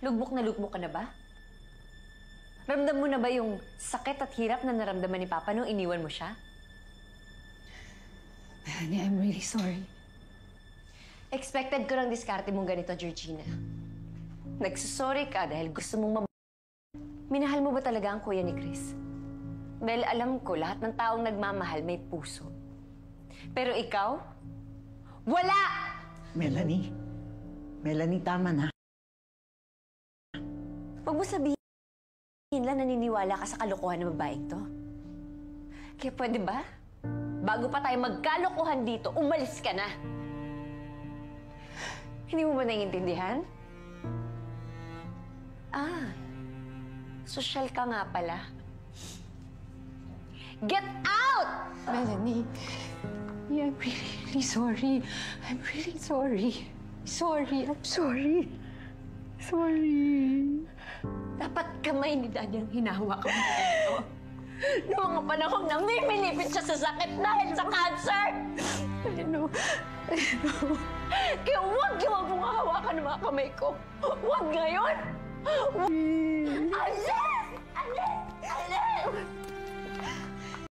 Lugmok na lugmok ka na ba? Ramdam mo na ba yung sakit at hirap na naramdaman ni Papa nung iniwan mo siya? Melanie, I'm really sorry. Expected ko lang diskarte mong ganito, Georgina. Nagsusorry ka dahil gusto mong Minahal mo ba talaga ang kuya ni Chris? Well, alam ko, lahat ng taong nagmamahal may puso. Pero ikaw? Wala! Melanie, tama na. Huwag mo sabihin lang naniniwala ka sa kalokohan ng babaeng to. Kaya pwede ba? Bago pa tayo magkalokohan dito, umalis ka na. Hindi mo ba naiintindihan? Sosyal ka nga pala. Get out! Melanie, I'm really sorry. I'm really sorry. I'm sorry. Dapat kamay ni Daddy ang hinahawakan mo ito. Noong mga panahon na mimilipit siya sa sakit dahil sa cancer! I know. Kaya huwag yung mong hawakan ng mga kamay ko. Huwag ngayon!